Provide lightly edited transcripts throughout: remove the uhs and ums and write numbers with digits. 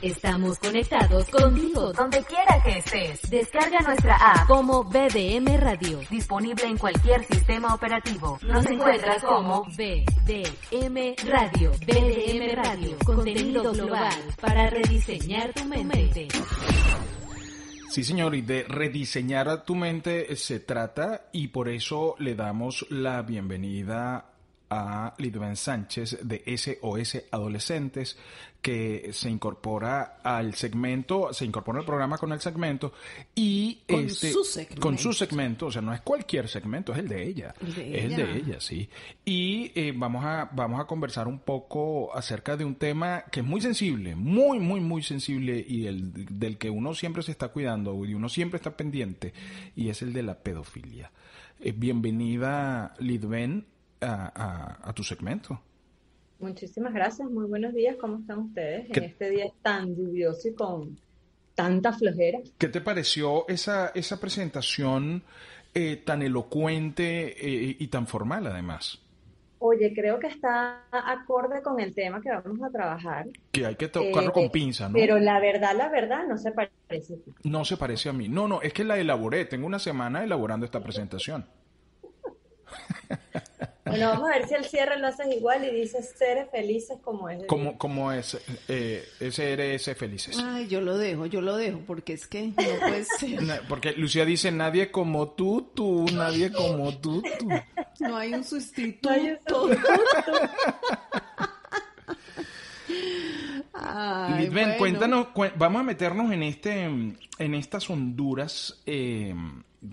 Estamos conectados contigo donde quiera que estés. Descarga nuestra app como BDM Radio, disponible en cualquier sistema operativo. Nos encuentras como BDM Radio. BDM Radio, contenido global para rediseñar tu mente. Sí, señor, y de rediseñar a tu mente se trata, y por eso le damos la bienvenida a Lidben Sánchez de SOS Adolescentes, que se incorpora al programa con el segmento y con su segmento, o sea, no es cualquier segmento, es el de ella. Es de ella, sí. Y vamos a conversar un poco acerca de un tema que es muy sensible, muy, muy, muy sensible, y del que uno siempre se está cuidando y uno siempre está pendiente, y es el de la pedofilia. Bienvenida, Lidben, a tu segmento. Muchísimas gracias, muy buenos días, ¿cómo están ustedes en este día tan lluvioso y con tanta flojera? ¿Qué te pareció esa presentación tan elocuente y tan formal además? Oye, creo que está acorde con el tema que vamos a trabajar. Que hay que tocarlo con pinza, ¿no? Pero la verdad, no se parece a ti. No se parece a mí. No, es que la elaboré, tengo una semana elaborando esta presentación. Bueno, vamos a ver si el cierre lo haces igual y dices seres felices como es. Como es SRS felices. Ay, yo lo dejo, porque es que no puede ser. Porque Lucía dice, nadie como tú, nadie como tú. No hay un sustituto. No hay un sustituto. Ay, Lidben, bueno. cuéntanos, vamos a meternos en estas honduras,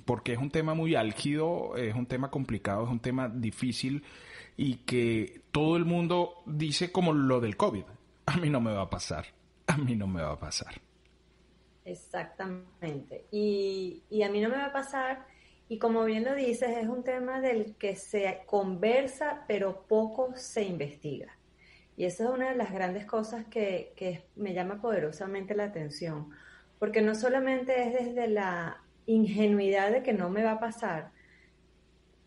porque es un tema muy álgido, es un tema complicado, es un tema difícil, y que todo el mundo dice como lo del COVID. A mí no me va a pasar. Exactamente. Y a mí no me va a pasar, y como bien lo dices, es un tema del que se conversa, pero poco se investiga. Y esa es una de las grandes cosas que me llama poderosamente la atención, porque no solamente es desde la ingenuidad de que no me va a pasar,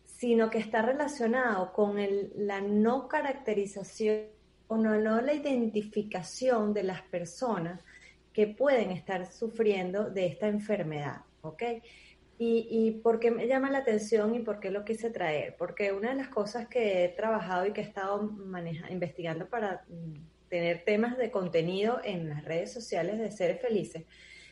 sino que está relacionado con la no caracterización o no la identificación de las personas que pueden estar sufriendo de esta enfermedad, ¿ok? ¿Y por qué me llama la atención y por qué lo quise traer? Porque una de las cosas que he trabajado y que he estado investigando para tener temas de contenido en las redes sociales de Seres Felices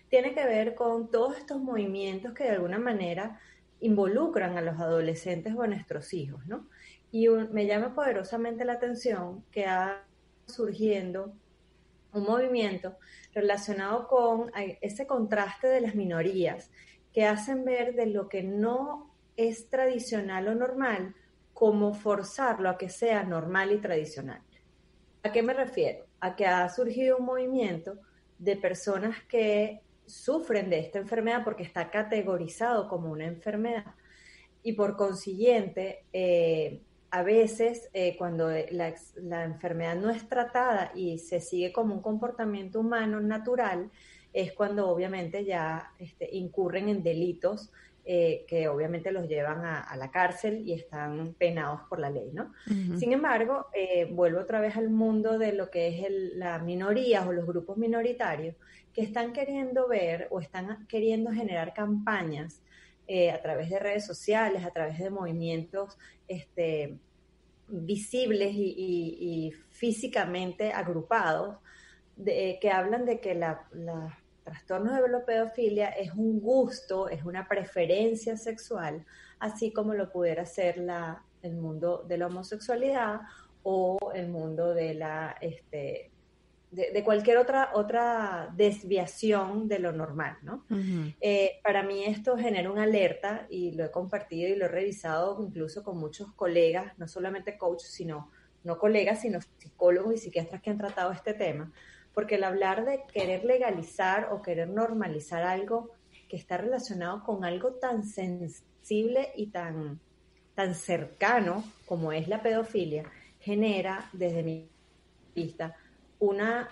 tiene que ver con todos estos movimientos que de alguna manera involucran a los adolescentes o a nuestros hijos, ¿no? Y me llama poderosamente la atención que ha surgiendo un movimiento relacionado con ese contraste de las minorías que hacen ver de lo que no es tradicional o normal como forzarlo a que sea normal y tradicional. ¿A qué me refiero? A que ha surgido un movimiento de personas que sufren de esta enfermedad porque está categorizado como una enfermedad, y por consiguiente a veces cuando la enfermedad no es tratada y se sigue como un comportamiento humano natural, es cuando obviamente ya incurren en delitos que obviamente los llevan a la cárcel y están penados por la ley, ¿no? Uh-huh. Sin embargo, vuelvo otra vez al mundo de lo que es las minorías o los grupos minoritarios que están queriendo ver o están queriendo generar campañas a través de redes sociales, a través de movimientos visibles y físicamente agrupados, que hablan de que la trastorno de la pedofilia es un gusto, es una preferencia sexual, así como lo pudiera ser el mundo de la homosexualidad o el mundo de de cualquier otra desviación de lo normal, ¿no? Uh-huh. Para mí esto genera una alerta, y lo he compartido y lo he revisado incluso con muchos colegas, no solamente coaches, sino psicólogos y psiquiatras que han tratado este tema, porque el hablar de querer legalizar o querer normalizar algo que está relacionado con algo tan sensible y tan cercano como es la pedofilia, genera, desde mi vista, una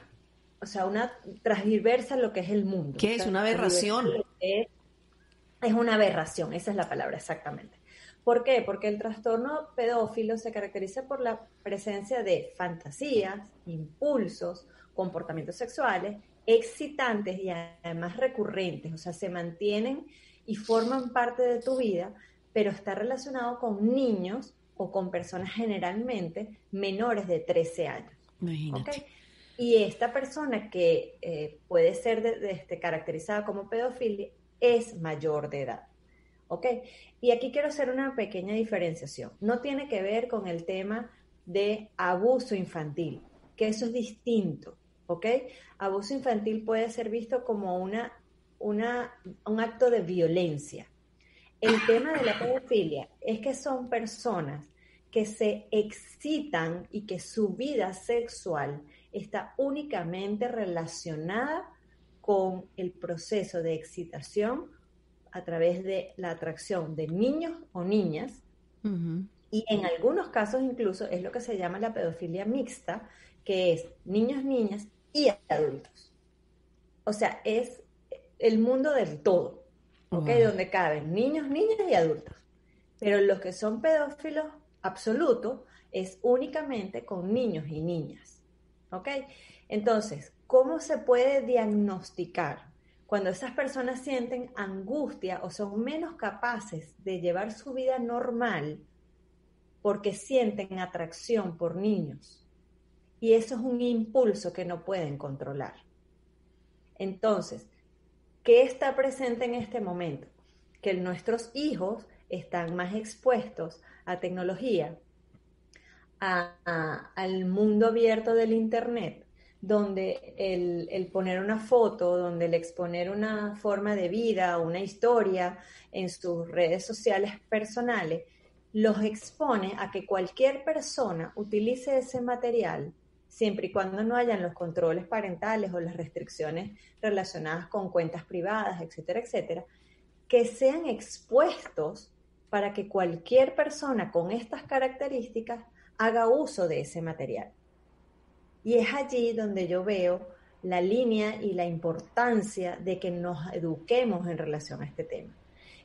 transversa lo que es el mundo. ¿Qué es? Una aberración. Es una aberración, esa es la palabra exactamente. ¿Por qué? Porque el trastorno pedófilo se caracteriza por la presencia de fantasías, impulsos, comportamientos sexuales excitantes y además recurrentes, o sea, se mantienen y forman parte de tu vida, pero está relacionado con niños o con personas generalmente menores de 13 años. Imagínate. ¿Okay? Y esta persona que puede ser caracterizada como pedofilia es mayor de edad. ¿Ok? Y aquí quiero hacer una pequeña diferenciación. No tiene que ver con el tema de abuso infantil, que eso es distinto. ¿Ok? Abuso infantil puede ser visto como un acto de violencia. El tema de la pedofilia es que son personas que se excitan y que su vida sexual está únicamente relacionada con el proceso de excitación a través de la atracción de niños o niñas, Ujú. y en algunos casos incluso es lo que se llama la pedofilia mixta, que es niños, niñas y adultos. O sea, es el mundo del todo, ¿ok? Wow. Donde caben niños, niñas y adultos. Pero los que son pedófilos absolutos es únicamente con niños y niñas, ¿ok? Entonces, ¿cómo se puede diagnosticar cuando esas personas sienten angustia o son menos capaces de llevar su vida normal porque sienten atracción por niños? Y eso es un impulso que no pueden controlar. Entonces, ¿qué está presente en este momento? Que nuestros hijos están más expuestos a tecnología, al mundo abierto del Internet, donde el poner una foto, donde el exponer una forma de vida, una historia en sus redes sociales personales, los expone a que cualquier persona utilice ese material siempre y cuando no hayan los controles parentales o las restricciones relacionadas con cuentas privadas, etcétera, etcétera, que sean expuestos para que cualquier persona con estas características haga uso de ese material. Y es allí donde yo veo la línea y la importancia de que nos eduquemos en relación a este tema.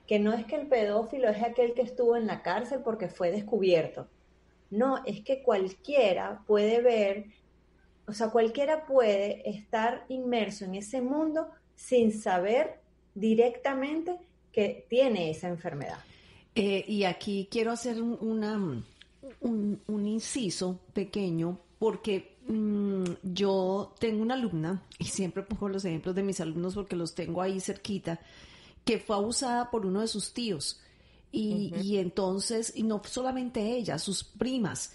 Que no es que el pedófilo es aquel que estuvo en la cárcel porque fue descubierto. No, es que cualquiera puede ver, o sea, cualquiera puede estar inmerso en ese mundo sin saber directamente que tiene esa enfermedad. Y aquí quiero hacer un inciso pequeño porque yo tengo una alumna, y siempre pongo los ejemplos de mis alumnos porque los tengo ahí cerquita, que fue abusada por uno de sus tíos. Y entonces, y no solamente ella, sus primas,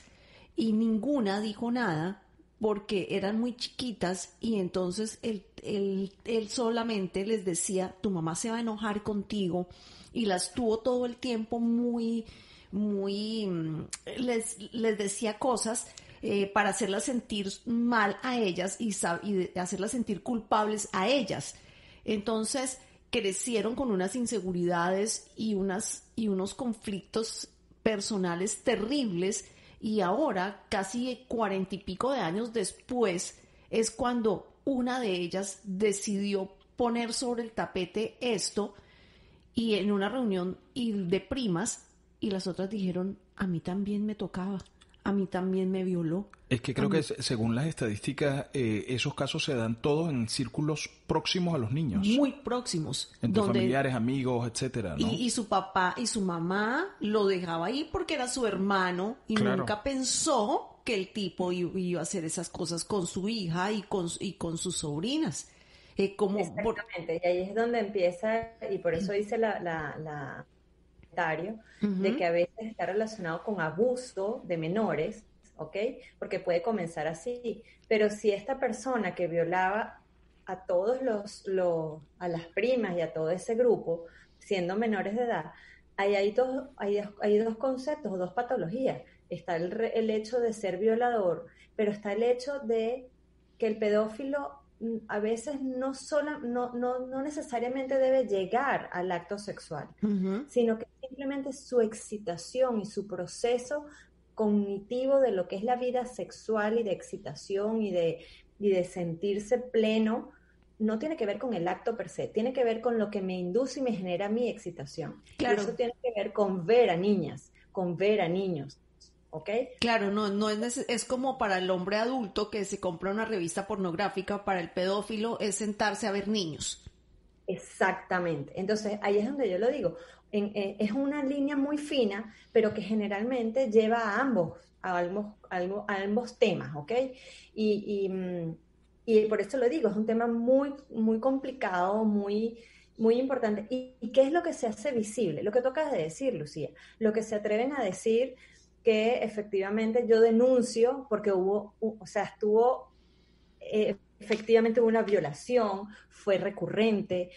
y ninguna dijo nada porque eran muy chiquitas, y entonces él solamente les decía, tu mamá se va a enojar contigo, y las tuvo todo el tiempo les decía cosas para hacerlas sentir mal a ellas y hacerlas sentir culpables a ellas. Entonces crecieron con unas inseguridades y unos conflictos personales terribles, y ahora, casi 40 y pico de años después, es cuando una de ellas decidió poner sobre el tapete esto, y en una reunión de primas, y las otras dijeron, a mí también me tocaba, a mí también me violó. Es que creo que según las estadísticas, esos casos se dan todos en círculos próximos a los niños. Muy próximos. Entre familiares, amigos, etcétera, ¿no? Y su papá y su mamá lo dejaba ahí porque era su hermano, y claro, nunca pensó que el tipo iba a hacer esas cosas con su hija y con sus sobrinas. Exactamente, y ahí es donde empieza, y por eso dice la comentario, de que a veces está relacionado con abuso de menores, ¿ok? Porque puede comenzar así, pero si esta persona que violaba a todos a las primas y a todo ese grupo, siendo menores de edad, hay dos conceptos o dos patologías. Está el hecho de ser violador, pero está el hecho de que el pedófilo a veces no necesariamente debe llegar al acto sexual, sino que simplemente su excitación y su proceso cognitivo de lo que es la vida sexual y de excitación y de sentirse pleno, no tiene que ver con el acto per se, tiene que ver con lo que me induce y me genera mi excitación. Claro. Y eso tiene que ver con ver a niñas, con ver a niños, ¿ok? Claro, no es como para el hombre adulto que se compra una revista pornográfica, para el pedófilo es sentarse a ver niños. Exactamente. Entonces, ahí es donde yo lo digo. Es una línea muy fina, pero que generalmente lleva a ambos temas, ¿ok? Y por eso lo digo, es un tema muy, muy complicado, muy, muy importante. ¿Y qué es lo que se hace visible? Lo que tú acabas de decir, Lucía. Lo que se atreven a decir que efectivamente yo denuncio porque efectivamente hubo una violación, fue recurrente,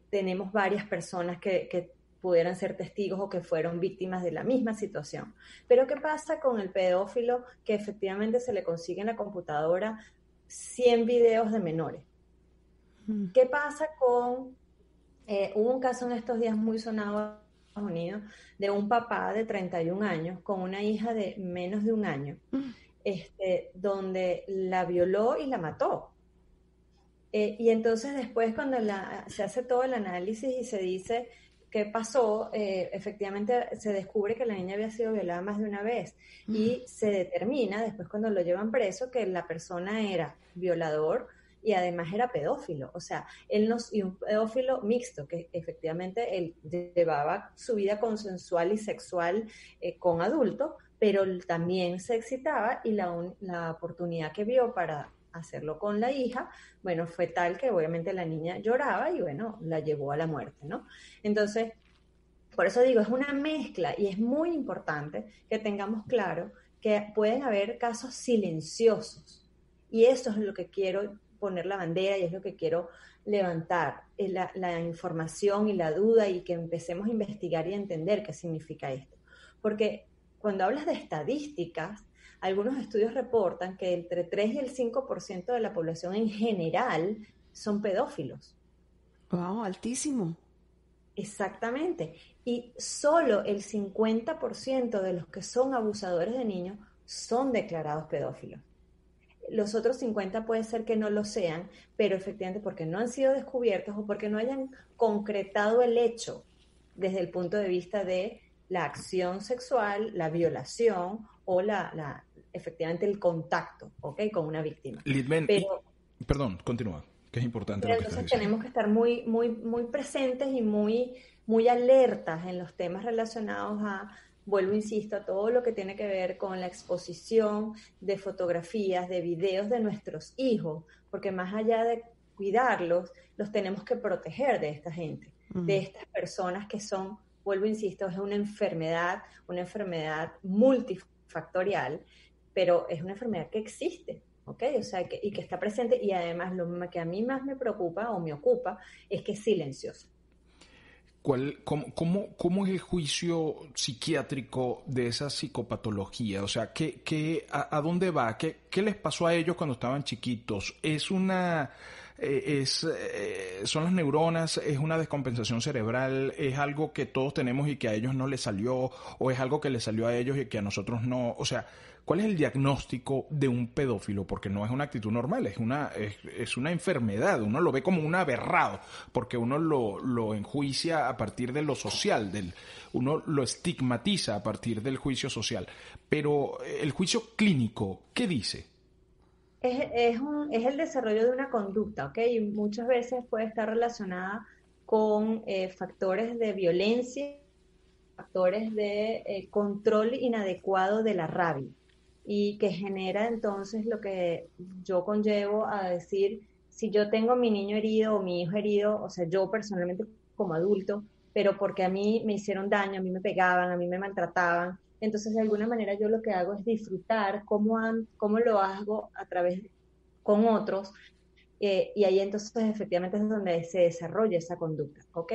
tenemos varias personas que pudieran ser testigos o que fueron víctimas de la misma situación. Pero ¿qué pasa con el pedófilo que efectivamente se le consigue en la computadora 100 videos de menores? ¿Qué pasa hubo un caso en estos días muy sonado en Estados Unidos de un papá de 31 años con una hija de menos de un año, donde la violó y la mató. Y entonces después cuando se hace todo el análisis y se dice qué pasó, efectivamente se descubre que la niña había sido violada más de una vez y se determina después cuando lo llevan preso que la persona era violador y además era pedófilo, o sea, y un pedófilo mixto, que efectivamente él llevaba su vida consensual y sexual con adultos, pero también se excitaba y la oportunidad que vio para hacerlo con la hija, bueno, fue tal que obviamente la niña lloraba y bueno, la llevó a la muerte, ¿no? Entonces, por eso digo, es una mezcla y es muy importante que tengamos claro que pueden haber casos silenciosos y eso es lo que quiero poner la bandera y es lo que quiero levantar, la información y la duda y que empecemos a investigar y a entender qué significa esto. Porque cuando hablas de estadísticas, algunos estudios reportan que entre 3 y el 5% de la población en general son pedófilos. Wow, altísimo. Exactamente. Y solo el 50% de los que son abusadores de niños son declarados pedófilos. Los otros 50 puede ser que no lo sean, pero efectivamente porque no han sido descubiertos o porque no hayan concretado el hecho desde el punto de vista de la acción sexual, la violación o efectivamente el contacto, ¿ok? Con una víctima. Lidben, perdón, continúa, que es importante lo que estás entonces diciendo. tenemos que estar muy, muy, muy presentes y muy, muy alertas en los temas relacionados vuelvo, insisto, a todo lo que tiene que ver con la exposición de fotografías, de videos de nuestros hijos, porque más allá de cuidarlos, los tenemos que proteger de esta gente, de estas personas que son, vuelvo, insisto, es una enfermedad multifactorial, pero es una enfermedad que existe, ¿ok? O sea, y que está presente, y además lo que a mí más me preocupa o me ocupa es que es silencioso. ¿Cómo es el juicio psiquiátrico de esa psicopatología? O sea, ¿a dónde va? ¿Qué les pasó a ellos cuando estaban chiquitos? ¿Son las neuronas? ¿Es una descompensación cerebral? ¿Es algo que todos tenemos y que a ellos no les salió? ¿O es algo que les salió a ellos y que a nosotros no? O sea, ¿cuál es el diagnóstico de un pedófilo? Porque no es una actitud normal, es una enfermedad. Uno lo ve como un aberrado, porque uno lo enjuicia a partir de lo social, uno lo estigmatiza a partir del juicio social. Pero el juicio clínico, ¿qué dice? Es el desarrollo de una conducta, ¿ok? Y muchas veces puede estar relacionada con factores de violencia, factores de control inadecuado de la rabia y que genera entonces lo que yo conllevo a decir, si yo tengo a mi niño herido o mi hijo herido, o sea, yo personalmente como adulto, pero porque a mí me hicieron daño, a mí me pegaban, a mí me maltrataban, entonces de alguna manera yo lo que hago es disfrutar cómo lo hago a través con otros, y ahí entonces efectivamente es donde se desarrolla esa conducta, ¿ok?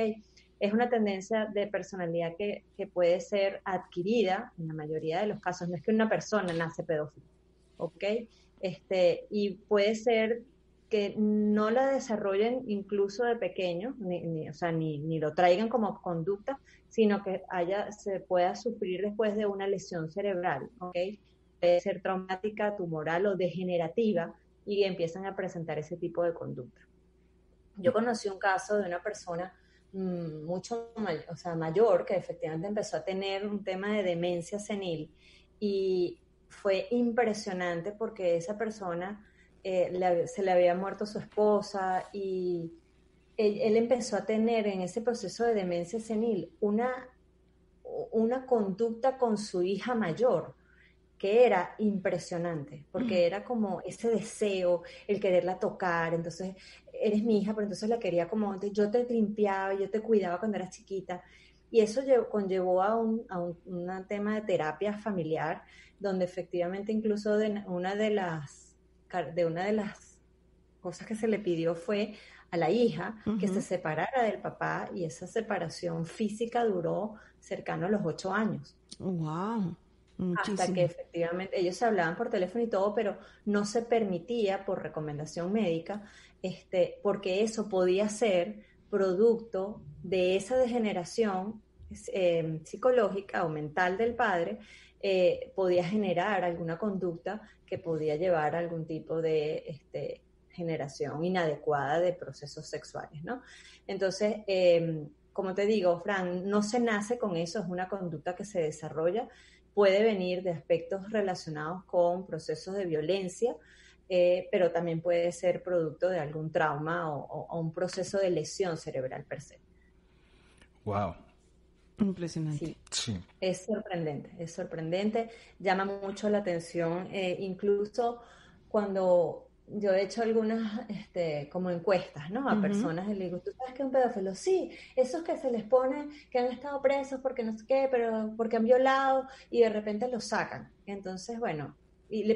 Es una tendencia de personalidad que puede ser adquirida en la mayoría de los casos. No es que una persona nace pedófilo, ¿ok? Y puede ser que no la desarrollen incluso de pequeño, ni lo traigan como conducta, sino que se pueda sufrir después de una lesión cerebral, ¿ok? Puede ser traumática, tumoral o degenerativa y empiezan a presentar ese tipo de conducta. Yo conocí un caso de una persona mucho mayor, que efectivamente empezó a tener un tema de demencia senil y fue impresionante porque esa persona se le había muerto su esposa y él empezó a tener en ese proceso de demencia senil una conducta con su hija mayor que era impresionante, porque era como ese deseo, el quererla tocar, entonces eres mi hija, pero entonces la quería como, yo te limpiaba, yo te cuidaba cuando eras chiquita, y eso conllevó a un tema de terapia familiar, donde efectivamente incluso una de las cosas que se le pidió fue a la hija que se separara del papá, y esa separación física duró cercano a los 8 años. Wow. Muchísimo. Hasta que efectivamente ellos se hablaban por teléfono y todo, pero no se permitía por recomendación médica, porque eso podía ser producto de esa degeneración psicológica o mental del padre, podía generar alguna conducta que podía llevar a algún tipo de generación inadecuada de procesos sexuales, ¿no? Entonces, como te digo, Fran, no se nace con eso, es una conducta que se desarrolla, puede venir de aspectos relacionados con procesos de violencia, pero también puede ser producto de algún trauma o un proceso de lesión cerebral per se. Wow. Impresionante. Sí. Es sorprendente, llama mucho la atención, incluso cuando yo he hecho algunas como encuestas, ¿no? A personas, y le digo, ¿tú sabes qué es un pedófilo? Sí, esos que se les pone que han estado presos porque no sé qué, pero porque han violado y de repente los sacan. Entonces, bueno,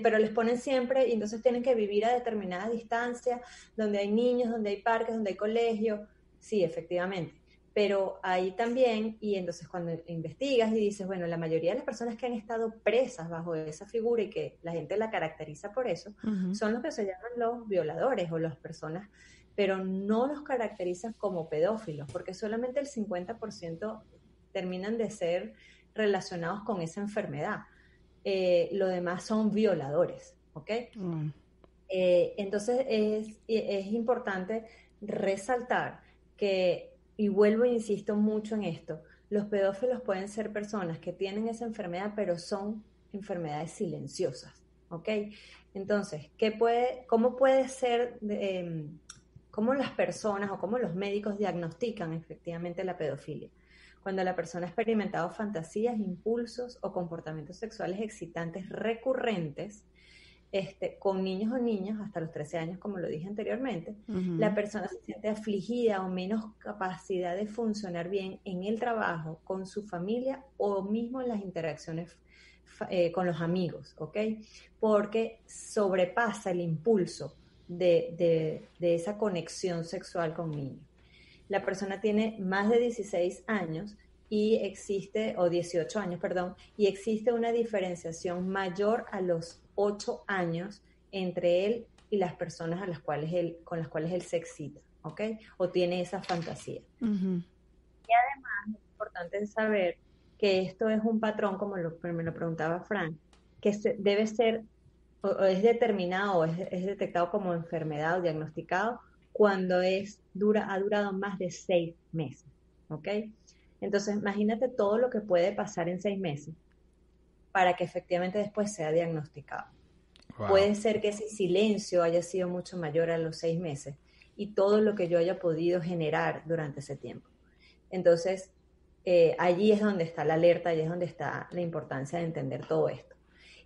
pero les ponen siempre y entonces tienen que vivir a determinada distancia, donde hay niños, donde hay parques, donde hay colegios. Sí, efectivamente. Pero ahí también, y entonces cuando investigas y dices, bueno, la mayoría de las personas que han estado presas bajo esa figura y que la gente la caracteriza por eso, son los que se llaman los violadores o las personas, pero no los caracterizan como pedófilos, porque solamente el 50% terminan de ser relacionados con esa enfermedad. Lo demás son violadores, ¿ok? Entonces es importante resaltar que, y vuelvo e insisto mucho en esto, los pedófilos pueden ser personas que tienen esa enfermedad, pero son enfermedades silenciosas, ¿ok? Entonces, ¿cómo puede ser, cómo las personas o cómo los médicos diagnostican efectivamente la pedofilia? Cuando la persona ha experimentado fantasías, impulsos o comportamientos sexuales excitantes recurrentes, con niños o niñas hasta los 13 años, como lo dije anteriormente, la persona se siente afligida o menos capacidad de funcionar bien en el trabajo, con su familia o mismo en las interacciones con los amigos, ¿ok? Porque sobrepasa el impulso de esa conexión sexual con niños. La persona tiene más de 16 años o 18 años, perdón, y existe una diferenciación mayor a los 8 años entre él y las personas con las cuales él se excita, ¿ok? O tiene esa fantasía. Y además es importante saber que esto es un patrón, como me lo preguntaba Fran, que debe ser, o es determinado, o es detectado como enfermedad o diagnosticado cuando ha durado más de 6 meses, ¿ok? Entonces, imagínate todo lo que puede pasar en 6 meses para que efectivamente después sea diagnosticado. Wow. Puede ser que ese silencio haya sido mucho mayor a los 6 meses y todo lo que yo haya podido generar durante ese tiempo. Entonces, allí es donde está la alerta, allí es donde está la importancia de entender todo esto.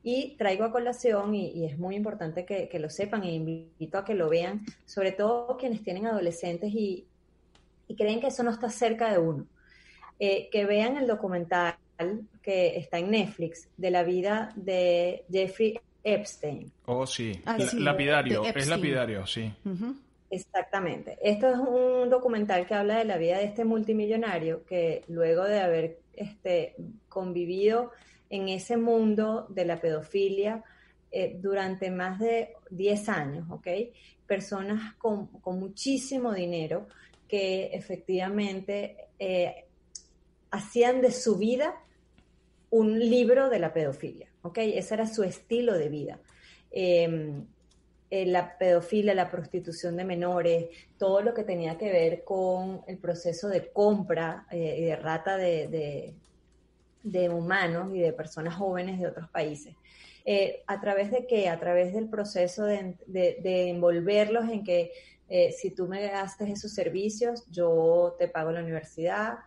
Y traigo a colación, y es muy importante que lo sepan, e invito a que lo vean, sobre todo quienes tienen adolescentes y creen que eso no está cerca de uno. Que vean el documental que está en Netflix de la vida de Jeffrey Epstein. Oh, sí. Lapidario, es lapidario, sí. Exactamente. Esto es un documental que habla de la vida de este multimillonario que luego de haber convivido en ese mundo de la pedofilia durante más de 10 años, ¿ok? Personas con muchísimo dinero que efectivamente hacían de su vida un libro de la pedofilia, ¿ok? Ese era su estilo de vida. La pedofilia, la prostitución de menores, todo lo que tenía que ver con el proceso de compra y de rata de de humanos y de personas jóvenes de otros países. ¿A través de qué? A través del proceso de envolverlos en que si tú me gastas esos servicios, yo te pago la universidad,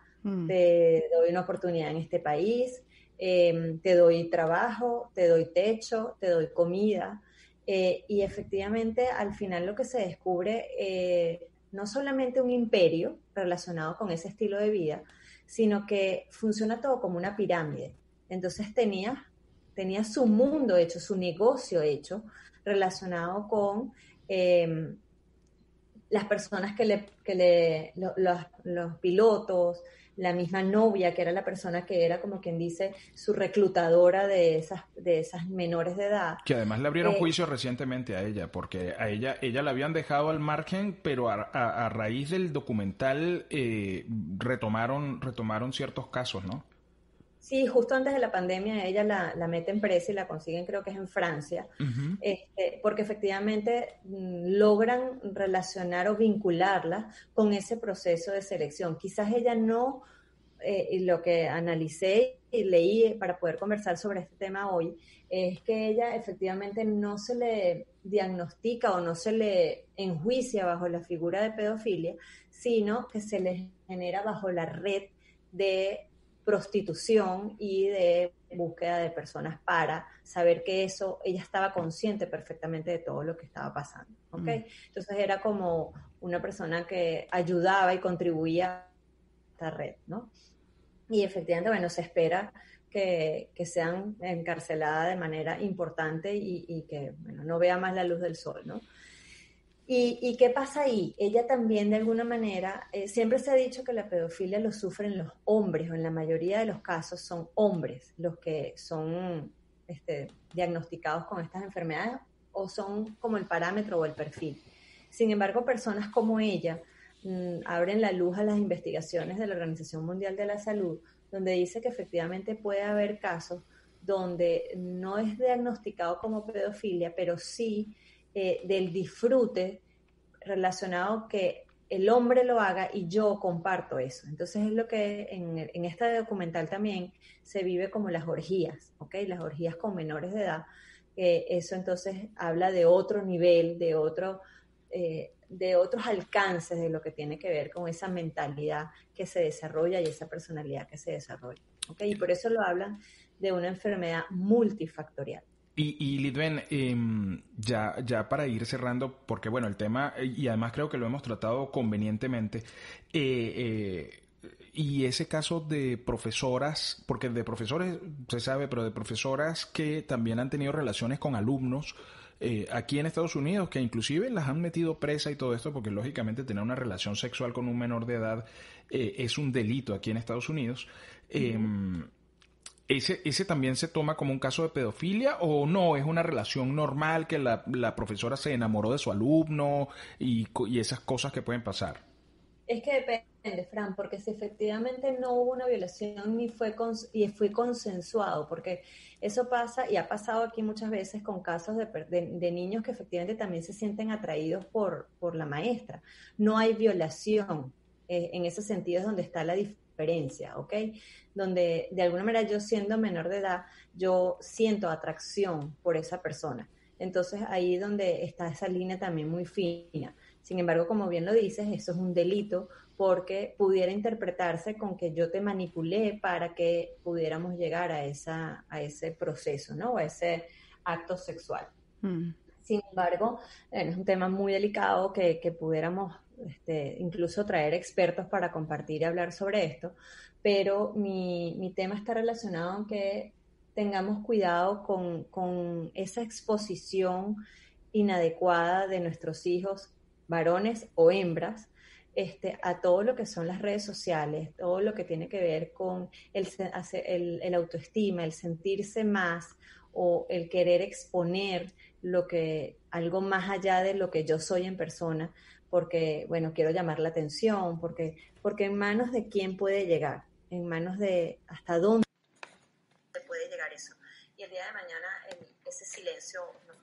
te doy una oportunidad en este país, te doy trabajo, te doy techo, te doy comida. Y efectivamente, al final lo que se descubre, no solamente un imperio relacionado con ese estilo de vida, sino que funciona todo como una pirámide. Entonces tenía su mundo hecho, su negocio hecho, relacionado con las personas los pilotos, la misma novia, que era la persona que era, como quien dice, su reclutadora de esas menores de edad. Que además le abrieron juicio recientemente a ella, porque a ella la habían dejado al margen, pero a raíz del documental retomaron ciertos casos, ¿no? Sí, justo antes de la pandemia ella la meten presa y la consiguen, creo que es en Francia, Uh-huh. porque efectivamente logran relacionar o vincularla con ese proceso de selección. Quizás ella no, y lo que analicé y leí para poder conversar sobre este tema hoy, es que ella efectivamente no se le diagnostica o no se le enjuicia bajo la figura de pedofilia, sino que se le genera bajo la red de prostitución y de búsqueda de personas para saber que eso, ella estaba consciente perfectamente de todo lo que estaba pasando, ¿ok? Entonces era como una persona que ayudaba y contribuía a esta red, ¿no? Y efectivamente, bueno, se espera que sean encarceladas de manera importante y que, bueno, no vea más la luz del sol, ¿no? ¿Y qué pasa ahí? Ella también, de alguna manera, siempre se ha dicho que la pedofilia lo sufren los hombres, o en la mayoría de los casos son hombres los que son diagnosticados con estas enfermedades, o son como el parámetro o el perfil. Sin embargo, personas como ella abren la luz a las investigaciones de la Organización Mundial de la Salud, donde dice que efectivamente puede haber casos donde no es diagnosticado como pedofilia, pero sí del disfrute relacionado que el hombre lo haga y yo comparto eso. Entonces es lo que en este documental también se vive como las orgías, ¿ok? Las orgías con menores de edad. Eso entonces habla de otro nivel, de otros alcances de lo que tiene que ver con esa mentalidad que se desarrolla y esa personalidad que se desarrolla, ¿ok? Y por eso lo hablan de una enfermedad multifactorial. Y Lidben, ya para ir cerrando, porque bueno, el tema, y además creo que lo hemos tratado convenientemente, y ese caso de profesoras, porque de profesores se sabe, pero de profesoras que también han tenido relaciones con alumnos aquí en Estados Unidos, que inclusive las han metido presa y todo esto, porque lógicamente tener una relación sexual con un menor de edad es un delito aquí en Estados Unidos. ¿Ese también se toma como un caso de pedofilia o no? ¿Es una relación normal que la profesora se enamoró de su alumno y esas cosas que pueden pasar? Es que depende, Fran, porque si efectivamente no hubo una violación ni fue consensuado, porque eso pasa y ha pasado aquí muchas veces con casos de niños que efectivamente también se sienten atraídos por la maestra. No hay violación, en ese sentido es donde está la diferencia, ¿ok? Donde de alguna manera yo siendo menor de edad, yo siento atracción por esa persona. Entonces ahí donde está esa línea también muy fina. Sin embargo, como bien lo dices, eso es un delito porque pudiera interpretarse con que yo te manipulé para que pudiéramos llegar a ese proceso, ¿no? O a ese acto sexual. Sin embargo, es un tema muy delicado que pudiéramos incluso traer expertos para compartir y hablar sobre esto, pero mi tema está relacionado en que tengamos cuidado con esa exposición inadecuada de nuestros hijos, varones o hembras, a todo lo que son las redes sociales, todo lo que tiene que ver con el autoestima, el sentirse más o el querer exponer algo más allá de lo que yo soy en persona, porque, bueno, quiero llamar la atención, porque en manos de quién puede llegar, en manos de hasta dónde puede llegar eso. Y el día de mañana ese silencio nos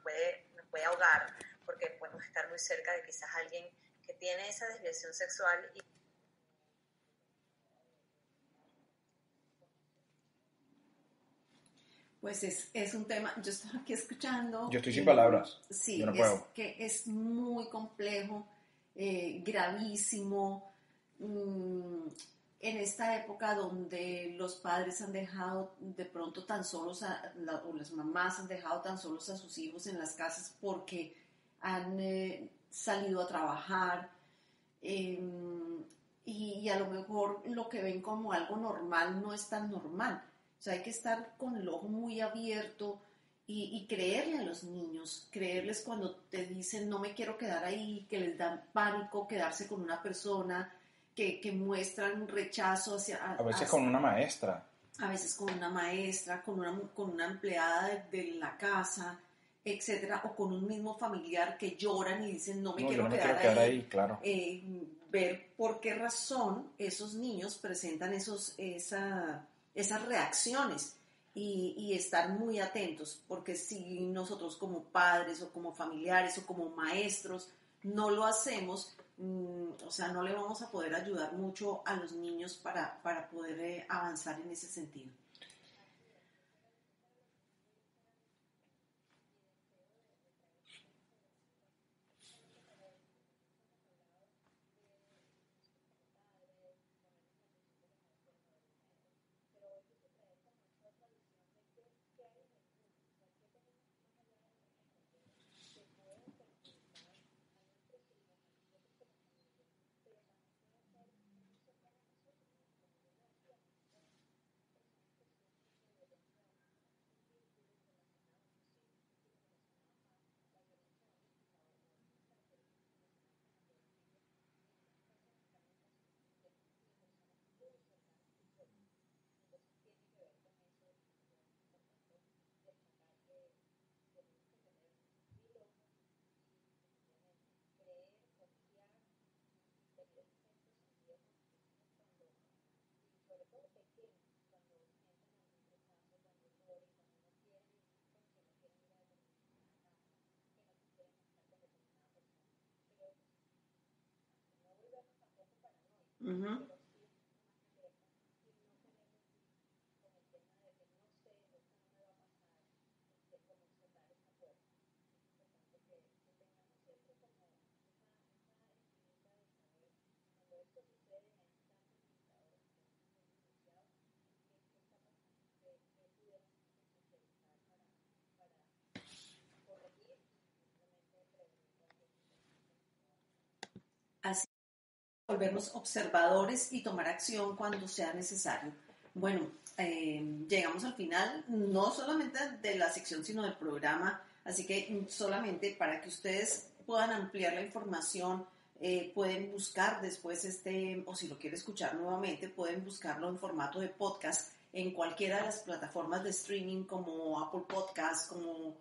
puede ahogar, porque podemos estar muy cerca de quizás alguien que tiene esa desviación sexual y Pues es un tema, yo estoy aquí escuchando. Yo estoy sin palabras. Sí, yo no puedo. que es muy complejo, gravísimo. En esta época donde los padres han dejado de pronto tan solos, o las mamás han dejado tan solos a sus hijos en las casas porque han salido a trabajar, y a lo mejor lo que ven como algo normal no es tan normal. O sea, hay que estar con el ojo muy abierto y creerle a los niños, creerles cuando te dicen no me quiero quedar ahí, que les da pánico quedarse con una persona, que muestran rechazo a veces con una maestra. A veces con una maestra, con una empleada de la casa, etcétera, o con un mismo familiar que lloran y dicen no me quiero quedar ahí. Claro. Ver por qué razón esos niños presentan esas reacciones y estar muy atentos, porque si nosotros como padres o como familiares o como maestros no lo hacemos, o sea, no le vamos a poder ayudar mucho a los niños para poder avanzar en ese sentido. Uh-huh. Así, volvernos observadores y tomar acción cuando sea necesario. Bueno, llegamos al final, no solamente de la sección, sino del programa, así que solamente para que ustedes puedan ampliar la información, pueden buscar después o si lo quieren escuchar nuevamente, pueden buscarlo en formato de podcast en cualquiera de las plataformas de streaming como Apple Podcasts, como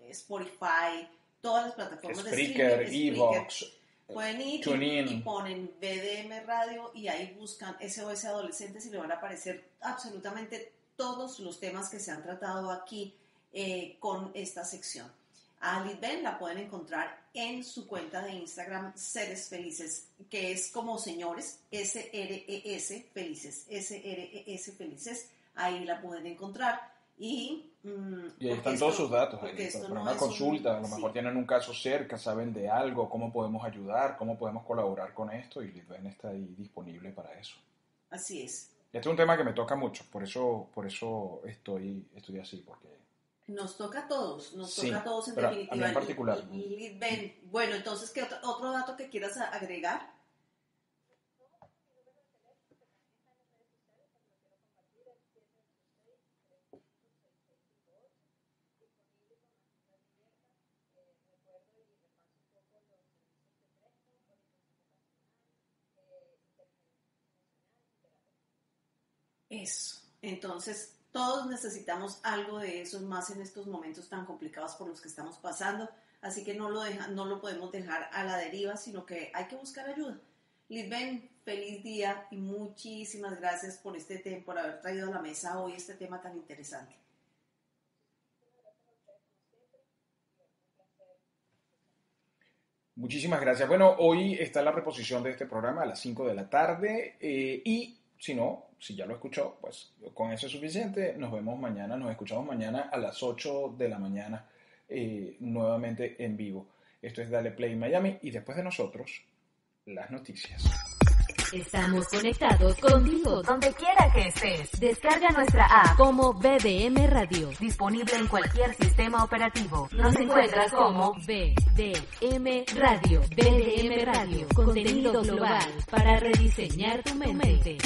Spotify, todas las plataformas de streaming, Evox. Pueden ir y ponen BDM Radio y ahí buscan SOS Adolescentes y le van a aparecer absolutamente todos los temas que se han tratado aquí con esta sección. A Litben la pueden encontrar en su cuenta de Instagram Seres Felices, que es como señores, SRES Felices, SRES Felices, ahí la pueden encontrar. Y ahí están todos sus datos, para una consulta, a lo mejor tienen un caso cerca, saben de algo, cómo podemos ayudar, cómo podemos colaborar con esto, y Litben está ahí disponible para eso. Así es. Este es un tema que me toca mucho, por eso estoy así, porque... Nos toca a todos, toca a todos en definitiva. A mí en particular. Litben, bueno, entonces, ¿qué otro dato que quieras agregar? Eso. Entonces, todos necesitamos algo de eso, más en estos momentos tan complicados por los que estamos pasando. Así que no lo podemos dejar a la deriva, sino que hay que buscar ayuda. Litben, feliz día y muchísimas gracias por por haber traído a la mesa hoy este tema tan interesante. Muchísimas gracias. Bueno, hoy está la reposición de este programa a las 5 de la tarde y Si no, si ya lo escuchó, pues con eso es suficiente. Nos escuchamos mañana a las 8 de la mañana, nuevamente en vivo. Esto es Dale Play Miami y después de nosotros, las noticias. Estamos conectados contigo donde quiera que estés. Descarga nuestra app como BDM Radio, disponible en cualquier sistema operativo. Nos encuentras como BDM Radio. BDM Radio, contenido global para rediseñar tu mente.